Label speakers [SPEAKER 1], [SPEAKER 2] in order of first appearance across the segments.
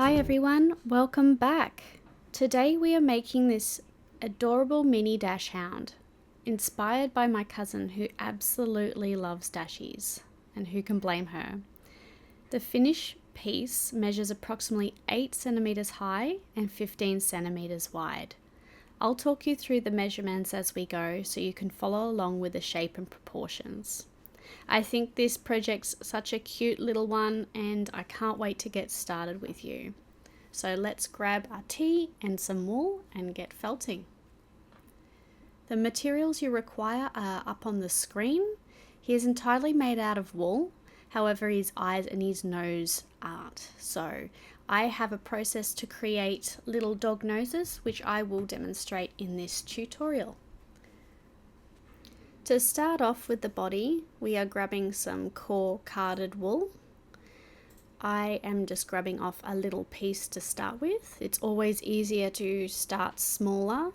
[SPEAKER 1] Hi everyone, welcome back. Today we are making this adorable mini Dashound, inspired by my cousin who absolutely loves Dashies, and who can blame her. The finished piece measures approximately 8 centimeters high and 15 centimeters wide. I'll talk you through the measurements as we go so you can follow along with the shape and proportions. I think this project's such a cute little one and I can't wait to get started with you. So let's grab our tea and some wool and get felting. The materials you require are up on the screen. He is entirely made out of wool, however his eyes and his nose aren't. So I have a process to create little dog noses which I will demonstrate in this tutorial. To start off with the body, we are grabbing some core carded wool. I am just grabbing off a little piece to start with. It's always easier to start smaller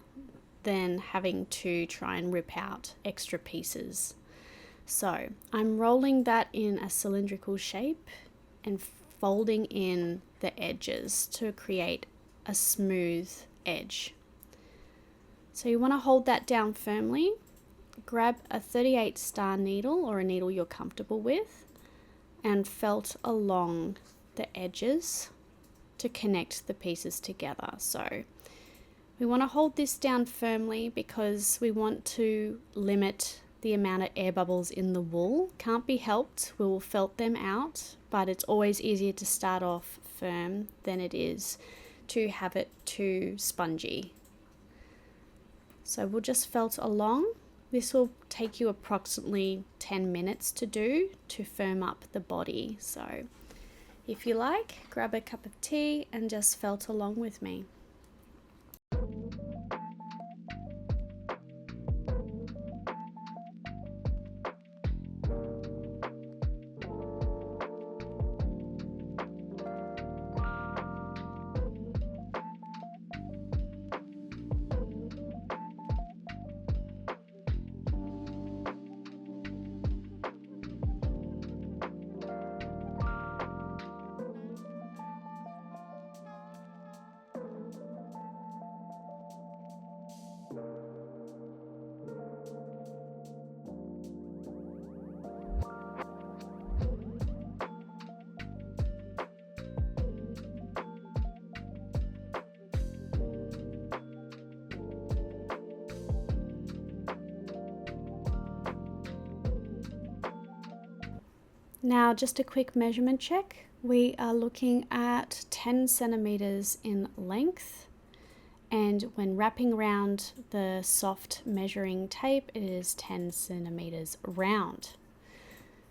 [SPEAKER 1] than having to try and rip out extra pieces. So I'm rolling that in a cylindrical shape and folding in the edges to create a smooth edge. So you want to hold that down firmly. Grab a 38 star needle or a needle you're comfortable with and felt along the edges to connect the pieces together. So we want to hold this down firmly because we want to limit the amount of air bubbles in the wool. Can't be helped, we will felt them out, but it's always easier to start off firm than it is to have it too spongy. So we'll just felt along. This will take you approximately 10 minutes to do to firm up the body. So if you like, grab a cup of tea and just felt along with me. Now just a quick measurement check. We are looking at 10 centimeters in length, and when wrapping around the soft measuring tape it is 10 centimeters round.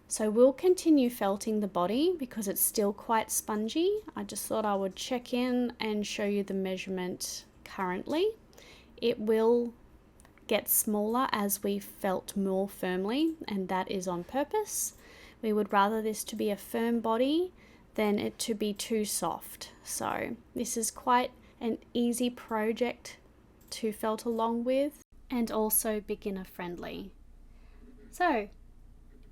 [SPEAKER 1] So we'll continue felting the body because it's still quite spongy. I just thought I would check in and show you the measurement currently. It will get smaller as we felt more firmly, and that is on purpose. We would rather this to be a firm body than it to be too soft. So this is quite an easy project to felt along with and also beginner friendly. So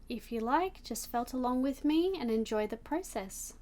[SPEAKER 1] if you like, just felt along with me and enjoy the process.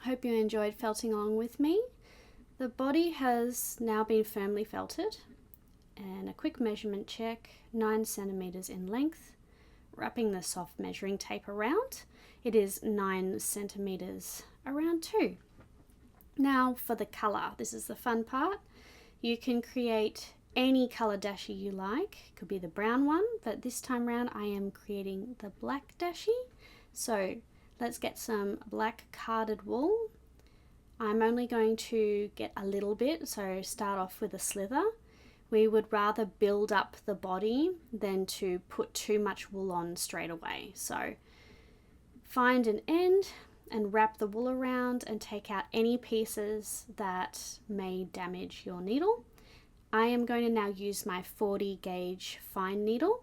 [SPEAKER 1] Hope you enjoyed felting along with me. The body has now been firmly felted, and a quick measurement check, 9 centimeters in length. Wrapping the soft measuring tape around, it is 9 centimeters around too. Now for the color, this is the fun part. You can create any color Dashie you like. It could be the brown one, but this time around I am creating the black Dashie. So let's get some black carded wool. I'm only going to get a little bit, so start off with a slither. We would rather build up the body than to put too much wool on straight away. So find an end and wrap the wool around and take out any pieces that may damage your needle. I am going to now use my 40 gauge fine needle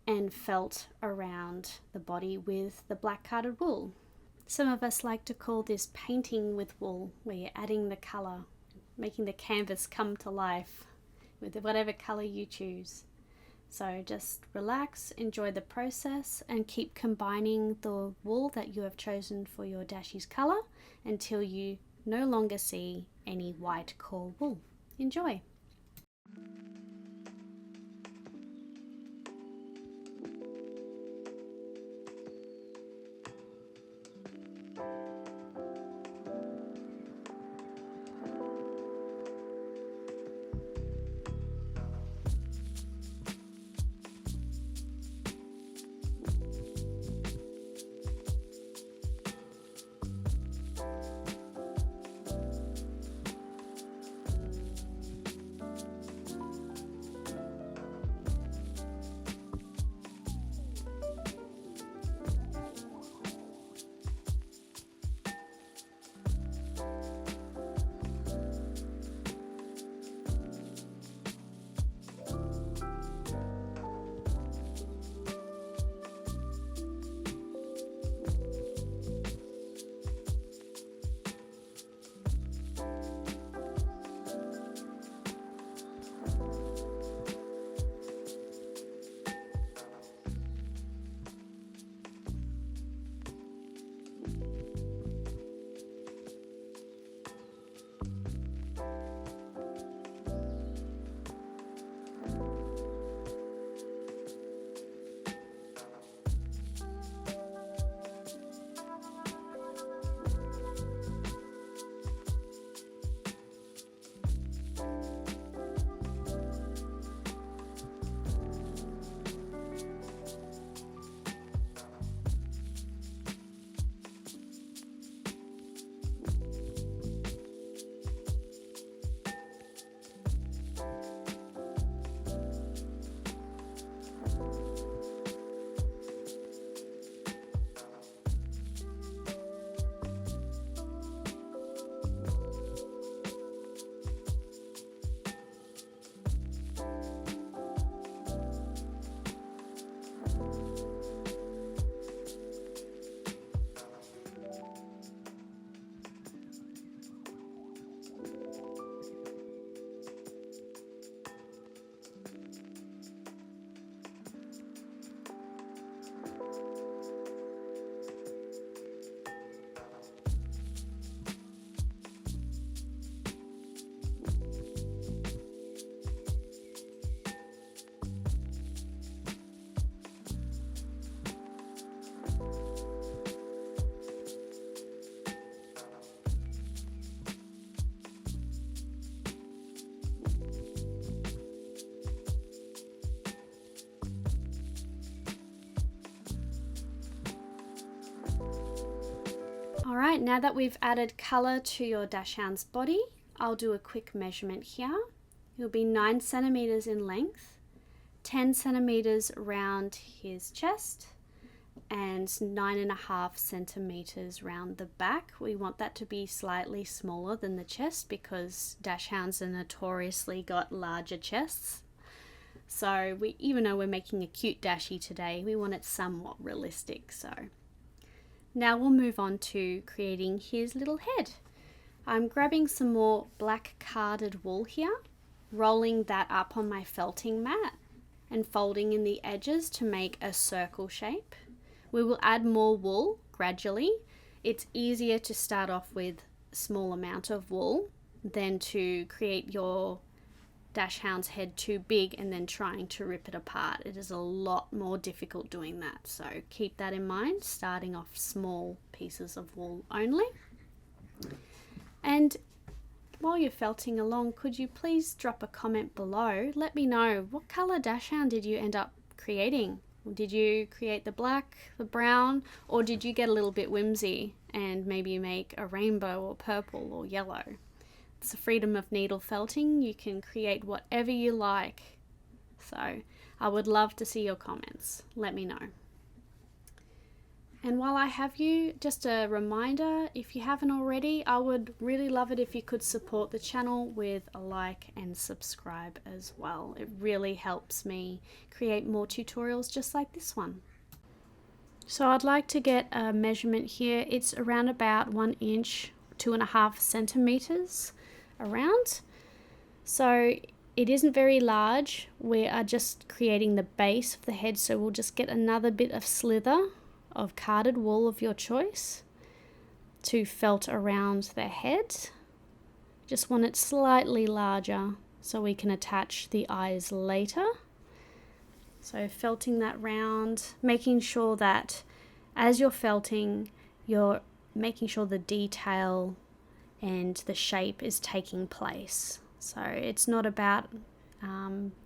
[SPEAKER 1] and felt around the body with the black carded wool. Some of us like to call this painting with wool, where you're adding the color, making the canvas come to life with whatever color you choose. So just relax, enjoy the process, and keep combining the wool that you have chosen for your Dashie's color until you no longer see any white core wool. Enjoy! Alright, now that we've added colour to your Dashound's body, I'll do a quick measurement here. It'll be 9 centimeters in length, 10 centimeters around his chest, and 9.5 centimeters round the back. We want that to be slightly smaller than the chest because Dashhounds are notoriously got larger chests. So even though we're making a cute Dashie today, we want it somewhat realistic. So now we'll move on to creating his little head. I'm grabbing some more black carded wool here, rolling that up on my felting mat and folding in the edges to make a circle shape. We will add more wool gradually. it's easier to start off with a small amount of wool than to create your Dashhound's head too big and then trying to rip it apart. It is a lot more difficult doing that, so keep that in mind, starting off small pieces of wool only. And while you're felting along, could you please drop a comment below? Let me know, what color Dashhound did you end up creating? Did you create the black, the brown, or did you get a little bit whimsy and maybe make a rainbow or purple or yellow? It's the freedom of needle felting. You can create whatever you like. So I would love to see your comments. Let me know. And while I have you, just a reminder, if you haven't already, I would really love it if you could support the channel with a like and subscribe as well. It really helps me create more tutorials just like this one. So I'd like to get a measurement here. It's around about 1 inch, 2.5 centimeters around. So it isn't very large. We are just creating the base of the head, so we'll just get another bit of slither of carded wool of your choice to felt around the head. Just want it slightly larger so we can attach the eyes later. So felting that round, making sure that as you're felting, you're making sure the detail and the shape is taking place. So it's not about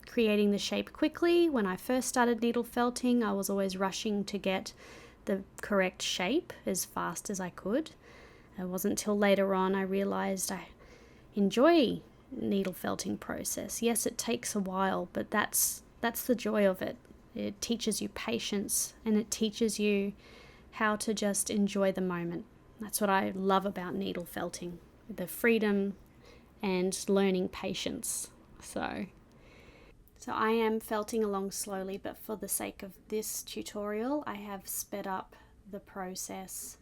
[SPEAKER 1] creating the shape quickly. When I first started needle felting, I was always rushing to get the correct shape as fast as I could. It wasn't until later on I realized I enjoy needle felting process. Yes, it takes a while, but that's the joy of it. It teaches you patience and it teaches you how to just enjoy the moment. That's what I love about needle felting, the freedom and learning patience. So I am felting along slowly, but for the sake of this tutorial, I have sped up the process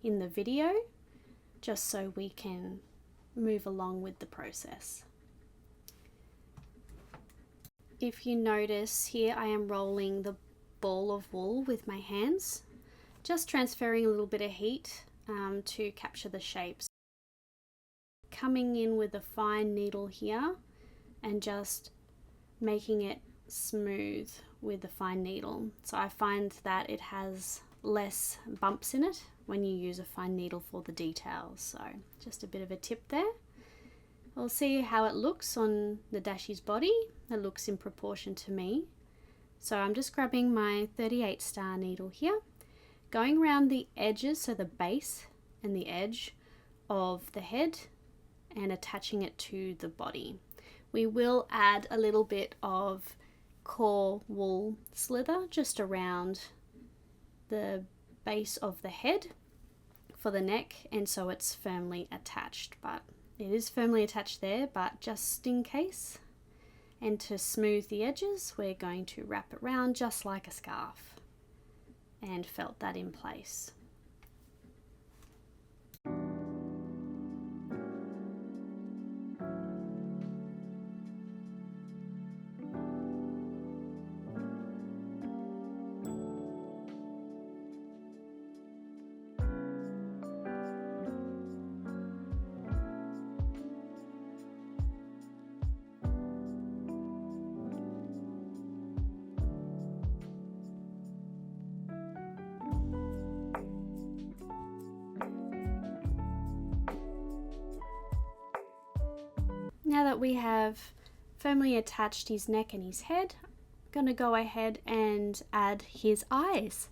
[SPEAKER 1] in the video just so we can move along with the process. If you notice here, I am rolling the ball of wool with my hands, just transferring a little bit of heat to capture the shapes. Coming in with a fine needle here and just making it smooth with the fine needle. So I find that it has less bumps in it when you use a fine needle for the details. So just a bit of a tip there. We'll see how it looks on the Dashie's body. It looks in proportion to me. So I'm just grabbing my 38 star needle here, going around the edges, so the base and the edge of the head, and attaching it to the body. We will add a little bit of core wool slither just around the base of the head for the neck, and so it's firmly attached, but it is firmly attached there, but just in case. And to smooth the edges, we're going to wrap it around just like a scarf and felt that in place. Now that we have firmly attached his neck and his head, I'm going to go ahead and add his eyes.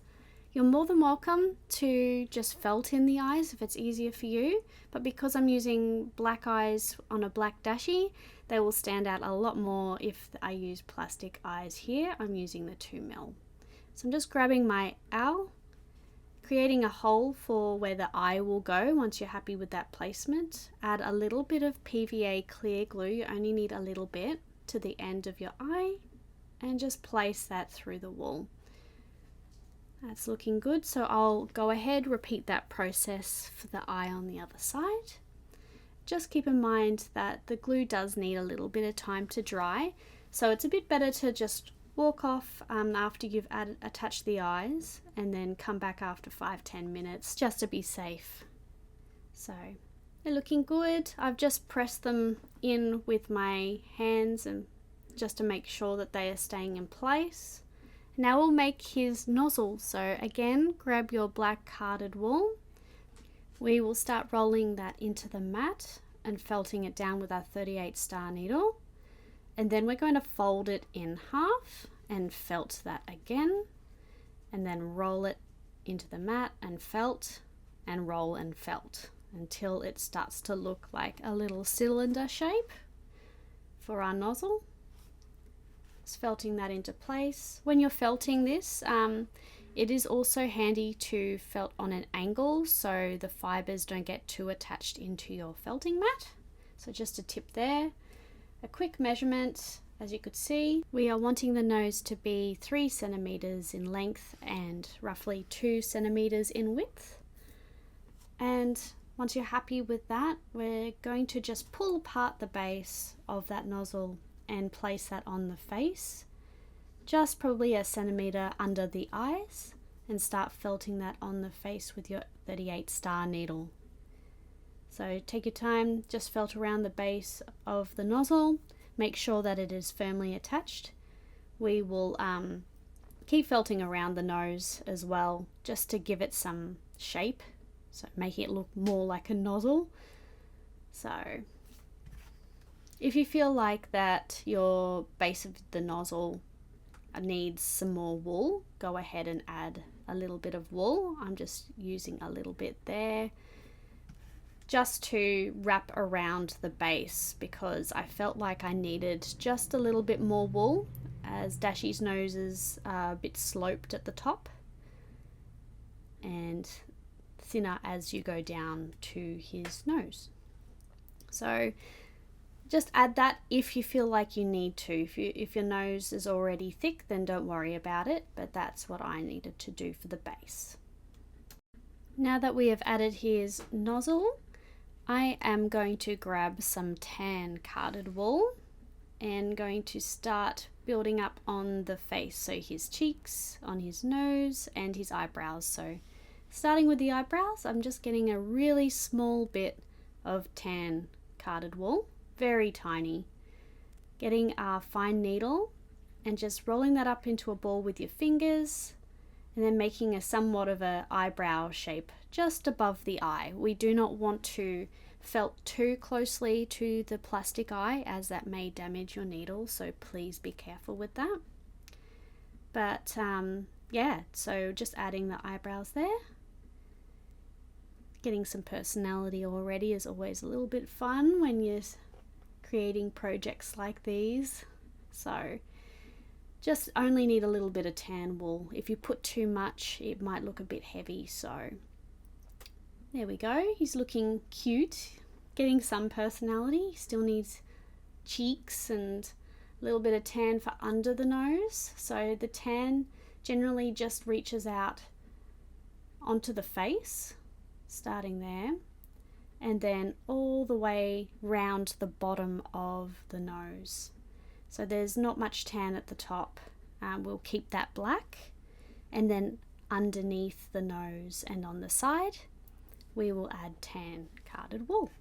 [SPEAKER 1] You're more than welcome to just felt in the eyes if it's easier for you, but because I'm using black eyes on a black Dashie, they will stand out a lot more if I use plastic eyes here. I'm using the 2mm. So I'm just grabbing my owl, creating a hole for where the eye will go. Once you're happy with that placement, add a little bit of PVA clear glue. You only need a little bit to the end of your eye, and just place that through the wool. That's looking good, so I'll go ahead, repeat that process for the eye on the other side. Just keep in mind that the glue does need a little bit of time to dry, so it's a bit better to just walk off after you've attached the eyes, and then come back after 5-10 minutes just to be safe. So they're looking good. I've just pressed them in with my hands and just to make sure that they are staying in place. Now we'll make his nozzle. So again, grab your black carded wool. We will start rolling that into the mat and felting it down with our 38 star needle. And then we're going to fold it in half and felt that again. And then roll it into the mat and felt and roll and felt until it starts to look like a little cylinder shape for our nozzle. Just felting that into place. When you're felting this, it is also handy to felt on an angle so the fibers don't get too attached into your felting mat. So just a tip there. A quick measurement, as you could see, we are wanting the nose to be 3 centimeters in length and roughly 2 centimeters in width. And once you're happy with that, we're going to just pull apart the base of that nozzle and place that on the face, just probably a centimeter under the eyes, and start felting that on the face with your 38 star needle. So take your time, just felt around the base of the nozzle, make sure that it is firmly attached. We will keep felting around the nose as well, just to give it some shape, so making it look more like a nozzle. So if you feel like that your base of the nozzle needs some more wool, go ahead and add a little bit of wool. I'm just using a little bit there just to wrap around the base because I felt like I needed just a little bit more wool as Dashie's nose is a bit sloped at the top and thinner as you go down to his nose. So just add that if you feel like you need to. If your nose is already thick, then don't worry about it, but that's what I needed to do for the base. Now that we have added his nozzle, I am going to grab some tan carded wool and going to start building up on the face, so his cheeks, on his nose and his eyebrows. So starting with the eyebrows, I'm just getting a really small bit of tan carded wool, very tiny, getting our fine needle and just rolling that up into a ball with your fingers and then making a somewhat of an eyebrow shape just above the eye. We do not want to felt too closely to the plastic eye as that may damage your needle, so please be careful with that. But yeah, so just adding the eyebrows there. Getting some personality already is always a little bit fun when you're creating projects like these. So just only need a little bit of tan wool. If you put too much, it might look a bit heavy. So there we go. He's looking cute, getting some personality. He still needs cheeks and a little bit of tan for under the nose. So the tan generally just reaches out onto the face, starting there, and then all the way round the bottom of the nose. So there's not much tan at the top. We'll keep that black, and then underneath the nose and on the side we will add tan carded wool.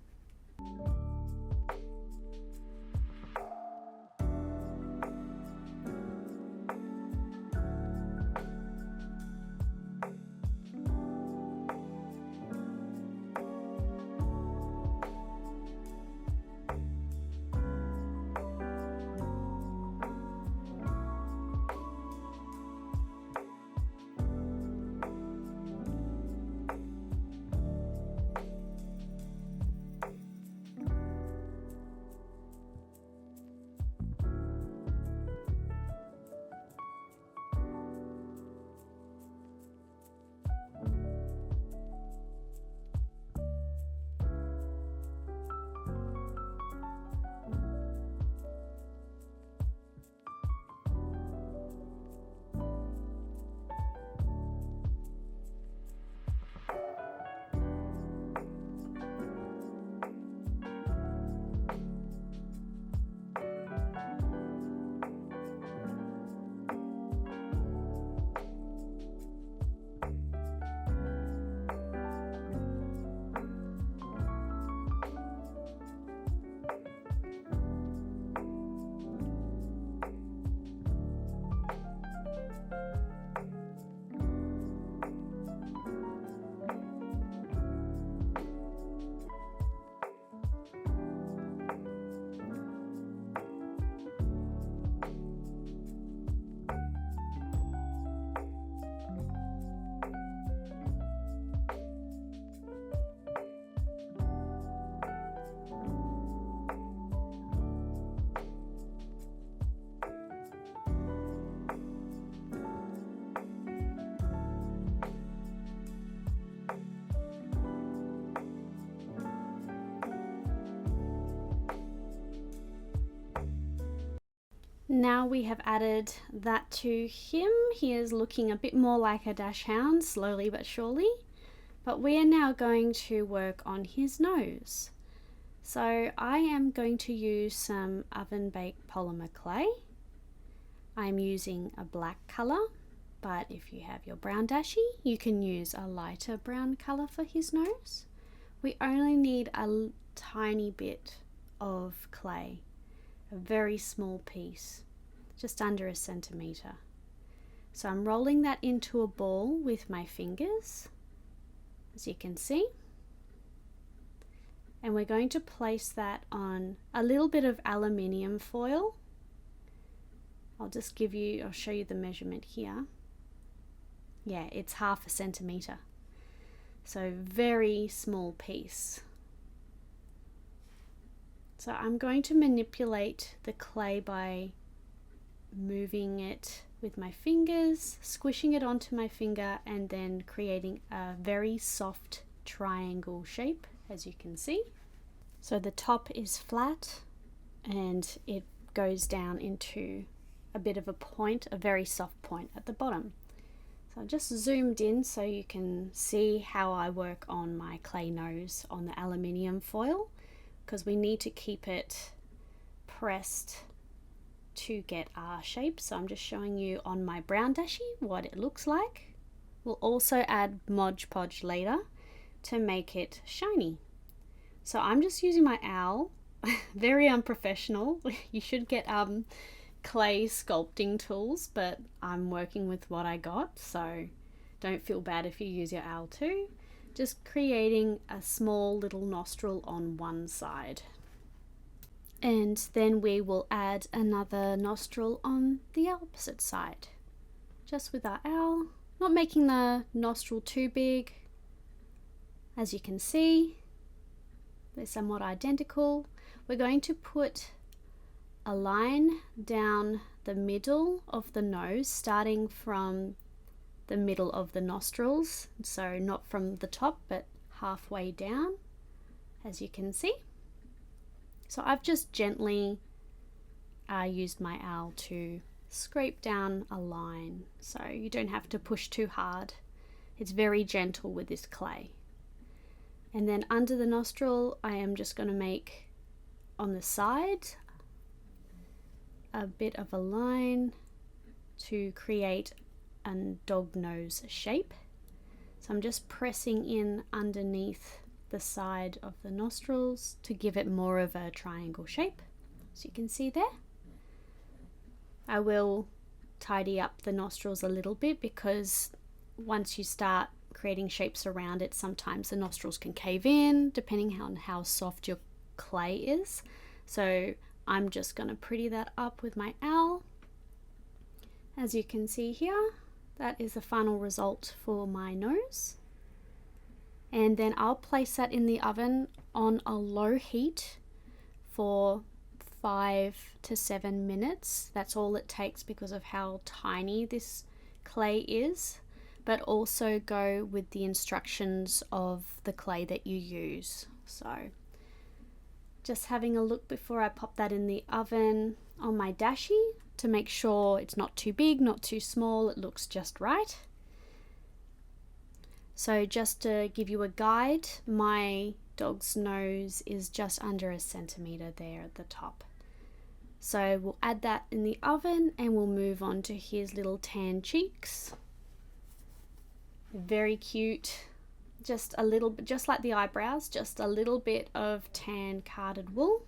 [SPEAKER 1] Now we have added that to him. He is looking a bit more like a Dashound, slowly but surely. But we are now going to work on his nose. So I am going to use some oven baked polymer clay. I'm using a black colour, but if you have your brown Dashie, you can use a lighter brown colour for his nose. We only need a tiny bit of clay. A very small piece, just under a centimetre. So I'm rolling that into a ball with my fingers, as you can see. And we're going to place that on a little bit of aluminium foil. I'll show you the measurement here. Yeah, it's 1/2 centimetre. So very small piece. So I'm going to manipulate the clay by moving it with my fingers, squishing it onto my finger, and then creating a very soft triangle shape, as you can see. So the top is flat and it goes down into a bit of a point, a very soft point at the bottom. So I just zoomed in so you can see how I work on my clay nose on the aluminium foil, because we need to keep it pressed to get our shape. So I'm just showing you on my brown Dashie what it looks like. We'll also add Mod Podge later to make it shiny. So I'm just using my owl, very unprofessional. You should get clay sculpting tools, but I'm working with what I got, so don't feel bad if you use your owl too. Just creating a small little nostril on one side. And then we will add another nostril on the opposite side. Just with our owl, not making the nostril too big. As you can see, they're somewhat identical. We're going to put a line down the middle of the nose, starting from the middle of the nostrils, so not from the top but halfway down, as you can see. So I've just gently used my owl to scrape down a line, so you don't have to push too hard. It's very gentle with this clay. And then under the nostril, I am just going to make on the side a bit of a line to create a dog nose shape. So I'm just pressing in underneath the side of the nostrils to give it more of a triangle shape, as you can see there. I will tidy up the nostrils a little bit, because once you start creating shapes around it, sometimes the nostrils can cave in depending on how soft your clay is. So I'm just going to pretty that up with my owl. As you can see here, that is the final result for my nose. And then I'll place that in the oven on a low heat for 5 to 7 minutes. That's all it takes because of how tiny this clay is, but also go with the instructions of the clay that you use. So just having a look before I pop that in the oven on my Dashie to make sure it's not too big, not too small, it looks just right. So just to give you a guide, my dog's nose is just under 1 centimetre there at the top. So we'll add that in the oven and we'll move on to his little tan cheeks. Very cute. Just a little bit, just like the eyebrows, just a little bit of tan carded wool,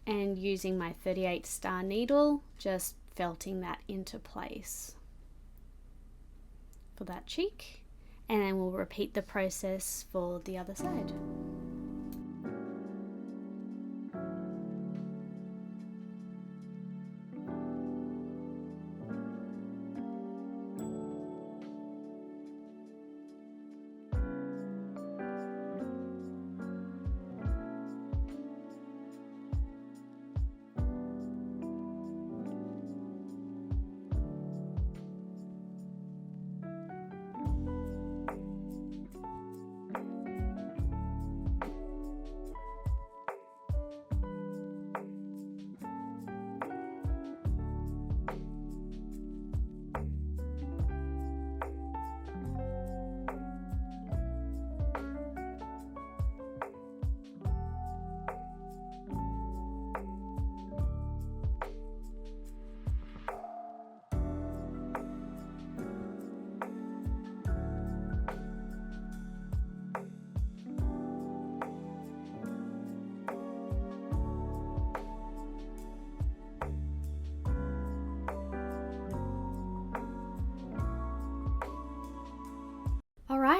[SPEAKER 1] and using my 38 star needle, just felting that into place for that cheek, and then we'll repeat the process for the other side.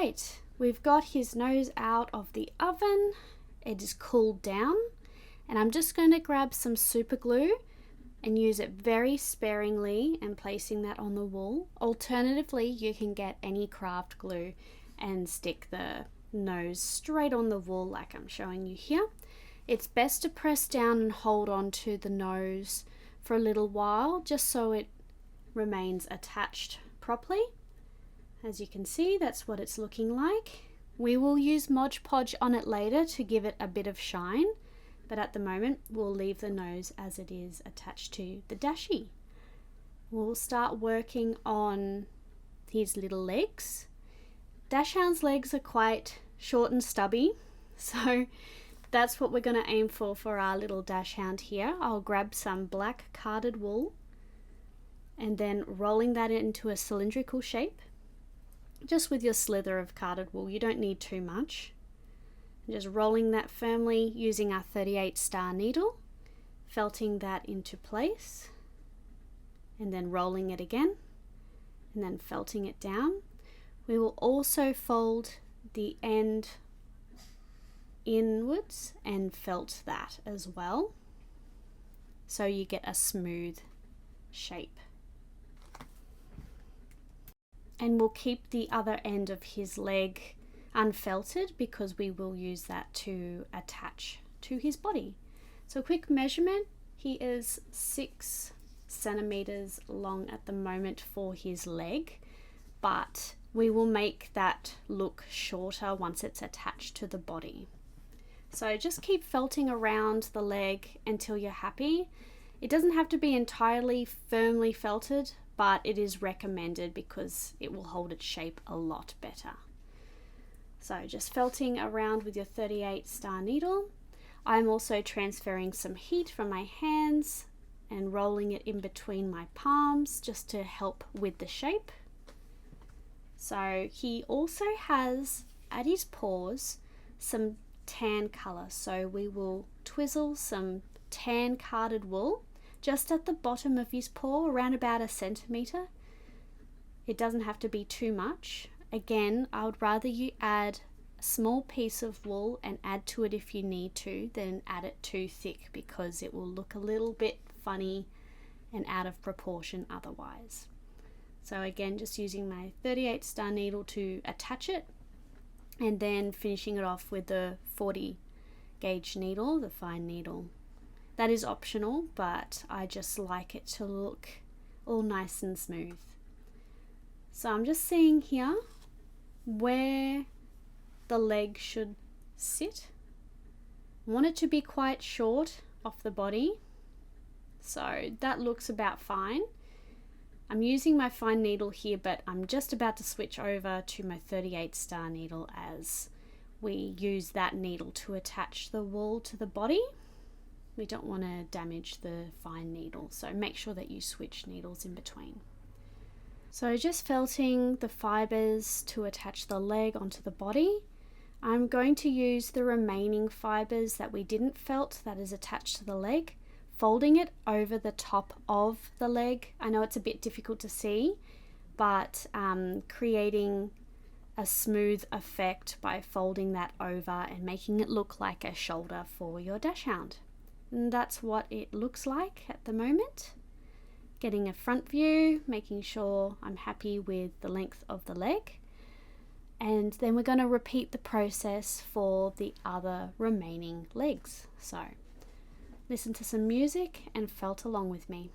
[SPEAKER 1] Right, we've got his nose out of the oven. It is cooled down, and I'm just going to grab some super glue and use it very sparingly and placing that on the wool. Alternatively, you can get any craft glue and stick the nose straight on the wool like I'm showing you here. It's best to press down and hold on to the nose for a little while just so it remains attached properly. As you can see, that's what it's looking like. We will use Mod Podge on it later to give it a bit of shine, but at the moment we'll leave the nose as it is attached to the Dashie. We'll start working on his little legs. Dashound's legs are quite short and stubby, so that's what we're going to aim for our little Dashound here. I'll grab some black carded wool and then rolling that into a cylindrical shape. Just with your slither of carded wool, you don't need too much. Just rolling that firmly using our 38 star needle, felting that into place, and then rolling it again, and then felting it down. We will also fold the end inwards and felt that as well, so you get a smooth shape. And we'll keep the other end of his leg unfelted because we will use that to attach to his body. So a quick measurement, he is 6 centimeters long at the moment for his leg, but we will make that look shorter once it's attached to the body. So just keep felting around the leg until you're happy. It doesn't have to be entirely firmly felted, but it is recommended because it will hold its shape a lot better. So just felting around with your 38 star needle. I'm also transferring some heat from my hands and rolling it in between my palms just to help with the shape. So he also has at his paws some tan color, so we will twizzle some tan carded wool just at the bottom of his paw, around about 1 centimeter. It doesn't have to be too much. Again, I would rather you add a small piece of wool and add to it if you need to than add it too thick, because it will look a little bit funny and out of proportion otherwise. So again, just using my 38 star needle to attach it, and then finishing it off with the 40 gauge needle, the fine needle. That is optional, but I just like it to look all nice and smooth. So I'm just seeing here where the leg should sit. I want it to be quite short off the body, so that looks about fine. I'm using my fine needle here, but I'm just about to switch over to my 38 star needle as we use that needle to attach the wool to the body. We don't want to damage the fine needle, so make sure that you switch needles in between. So just felting the fibers to attach the leg onto the body. I'm going to use the remaining fibers that we didn't felt that is attached to the leg, folding it over the top of the leg. I know it's a bit difficult to see, but creating a smooth effect by folding that over and making it look like a shoulder for your Dashound. And that's what it looks like at the moment. Getting a front view, making sure I'm happy with the length of the leg. And then we're going to repeat the process for the other remaining legs. So listen to some music and felt along with me.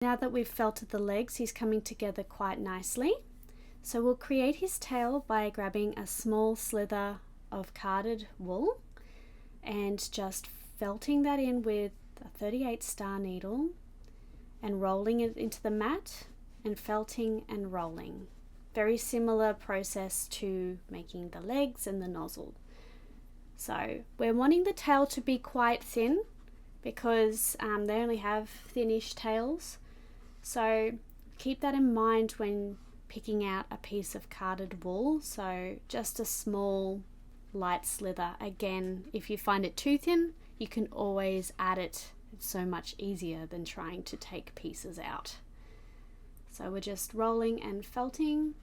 [SPEAKER 1] now that we've felted the legs, he's coming together quite nicely. So we'll create his tail by grabbing a small slither of carded wool and just felting that in with a 38 star needle and rolling it into the mat and felting and rolling. Very similar process to making the legs and the nozzle. So we're wanting the tail to be quite thin because they only have thinnish tails. So keep that in mind when picking out a piece of carded wool. So just a small light slither. Again, if you find it too thin, you can always add it. It's so much easier than trying to take pieces out. So we're just rolling and felting.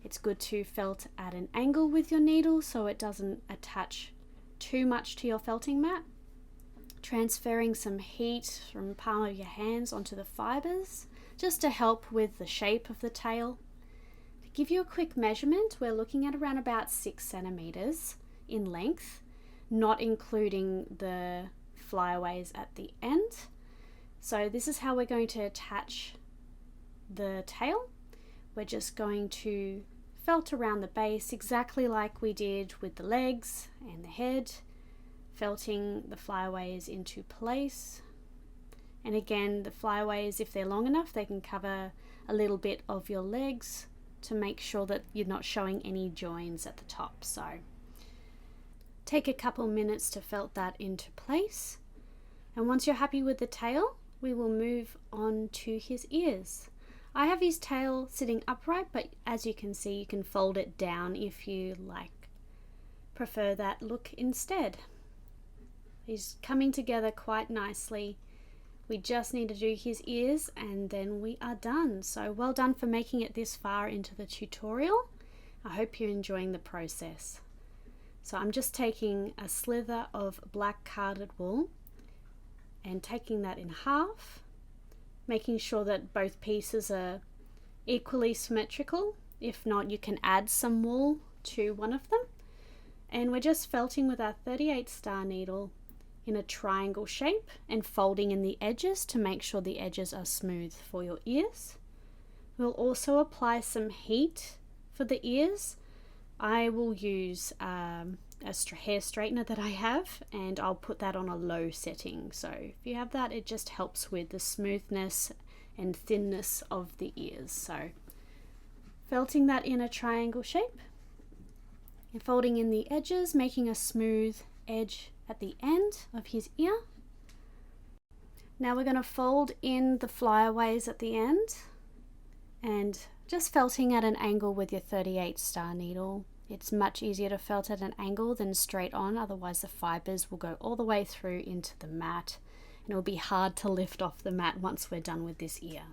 [SPEAKER 1] It's good to felt at an angle with your needle so it doesn't attach too much to your felting mat. Transferring some heat from the palm of your hands onto the fibers just to help with the shape of the tail. To give you a quick measurement, we're looking at around about 6 centimeters in length, not including the flyaways at the end. So this is how we're going to attach the tail. We're just going to felt around the base exactly like we did with the legs and the head, felting the flyaways into place. And again, the flyaways, if they're long enough, they can cover a little bit of your legs to make sure that you're not showing any joins at the top. So take a couple minutes to felt that into place. And once you're happy with the tail, we will move on to his ears. I have his tail sitting upright, but as you can see, you can fold it down if you prefer that look instead. He's coming together quite nicely. We just need to do his ears and then we are done. So well done for making it this far into the tutorial. I hope you're enjoying the process. So I'm just taking a slither of black carded wool and taking that in half, making sure that both pieces are equally symmetrical. If not, you can add some wool to one of them. And we're just felting with our 38 star needle in a triangle shape and folding in the edges to make sure the edges are smooth for your ears. We'll also apply some heat for the ears. I will use a hair straightener that I have, and I'll put that on a low setting. So if you have that, it just helps with the smoothness and thinness of the ears. So felting that in a triangle shape and folding in the edges, making a smooth edge at the end of his ear. Now we're going to fold in the flyaways at the end and just felting at an angle with your 38 star needle. It's much easier to felt at an angle than straight on, otherwise the fibers will go all the way through into the mat and it will be hard to lift off the mat once we're done with this ear.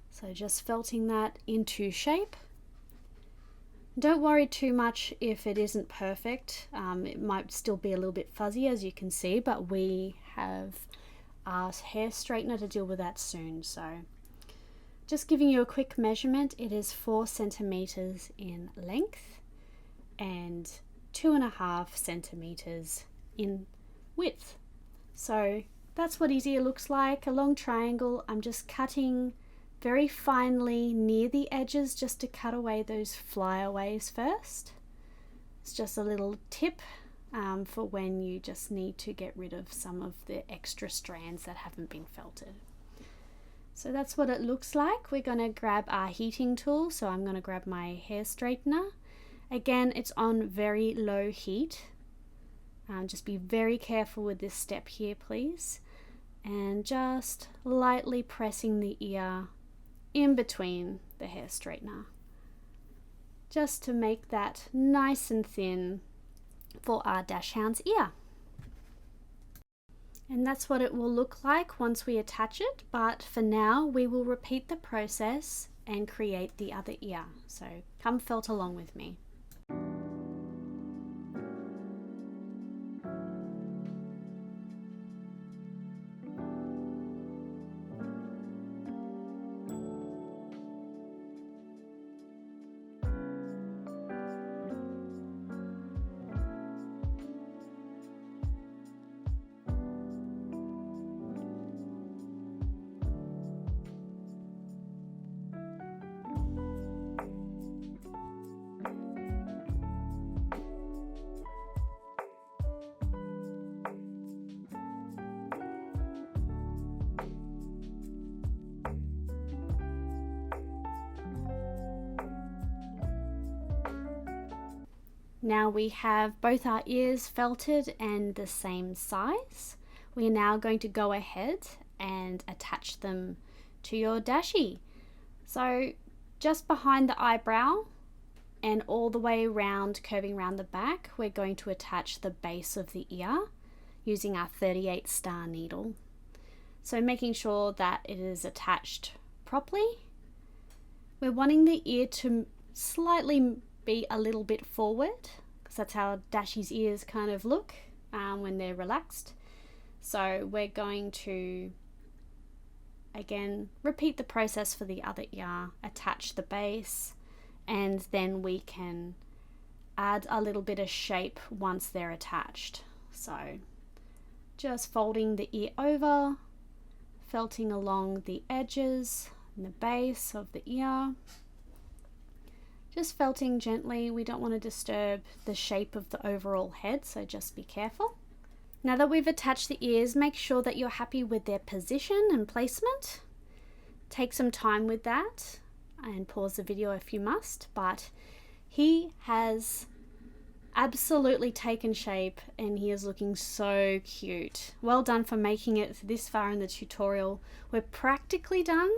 [SPEAKER 1] So just felting that into shape. Don't worry too much if it isn't perfect. It might still be a little bit fuzzy, as you can see, but we have our hair straightener to deal with that soon. So just giving you a quick measurement, it is 4 centimeters in length and 2.5 centimeters in width. So that's what his ear looks like, a long triangle. I'm just cutting very finely near the edges just to cut away those flyaways first. It's just a little tip for when you just need to get rid of some of the extra strands that haven't been felted. So that's what it looks like. We're going to grab our heating tool. So I'm going to grab my hair straightener. Again, it's on very low heat. Just be very careful with this step here, please. And just lightly pressing the ear in between the hair straightener, just to make that nice and thin for our Dashound's ear. And that's what it will look like once we attach it, but for now we will repeat the process and create the other ear. So come felt along with me. Now we have both our ears felted and the same size. We are now going to go ahead and attach them to your Dashie. So just behind the eyebrow and all the way around, curving around the back, we're going to attach the base of the ear using our 38 star needle. So making sure that it is attached properly. We're wanting the ear to slightly be a little bit forward, because that's how Dashie's ears kind of look when they're relaxed. So we're going to again repeat the process for the other ear, attach the base, and then we can add a little bit of shape once they're attached. So just folding the ear over, felting along the edges and the base of the ear. Just felting gently. We don't want to disturb the shape of the overall head, so just be careful. Now that we've attached the ears, make sure that you're happy with their position and placement. Take some time with that and pause the video if you must, but he has absolutely taken shape and he is looking so cute. Well done for making it this far in the tutorial. We're practically done,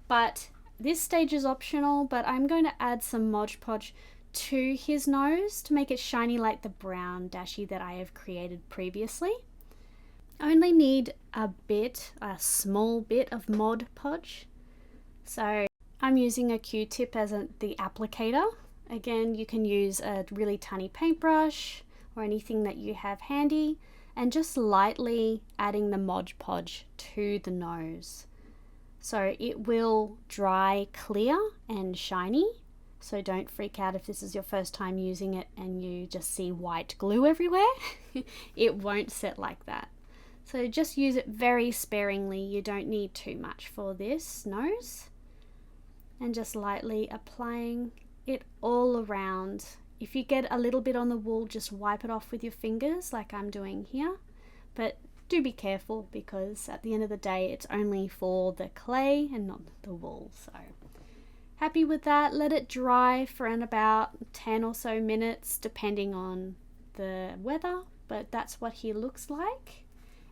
[SPEAKER 1] but this stage is optional, but I'm going to add some Mod Podge to his nose to make it shiny like the brown Dashie that I have created previously. I only need a small bit of Mod Podge. So I'm using a Q-tip as the applicator. Again, you can use a really tiny paintbrush or anything that you have handy, and just lightly adding the Mod Podge to the nose. So it will dry clear and shiny, so don't freak out if this is your first time using it and you just see white glue everywhere. It won't set like that. So just use it very sparingly. You don't need too much for this nose. And just lightly applying it all around. If you get a little bit on the wool, just wipe it off with your fingers like I'm doing here. But do be careful, because at the end of the day it's only for the clay and not the wool. So happy with that. Let it dry for about 10 or so minutes depending on the weather, but that's what he looks like.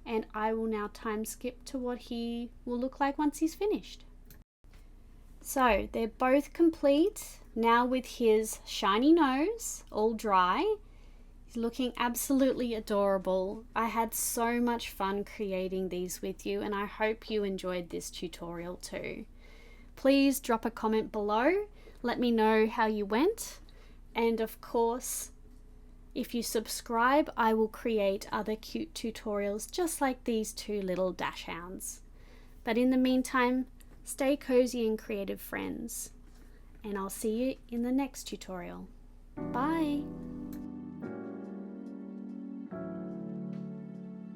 [SPEAKER 1] And I will now time skip to what he will look like once he's finished. So they're both complete now with his shiny nose all dry. He's looking absolutely adorable. I had so much fun creating these with you, and I hope you enjoyed this tutorial too. Please drop a comment below. Let me know how you went. And of course, if you subscribe, I will create other cute tutorials just like these two little Dashounds. But in the meantime, stay cozy and creative, friends. And I'll see you in the next tutorial. Bye!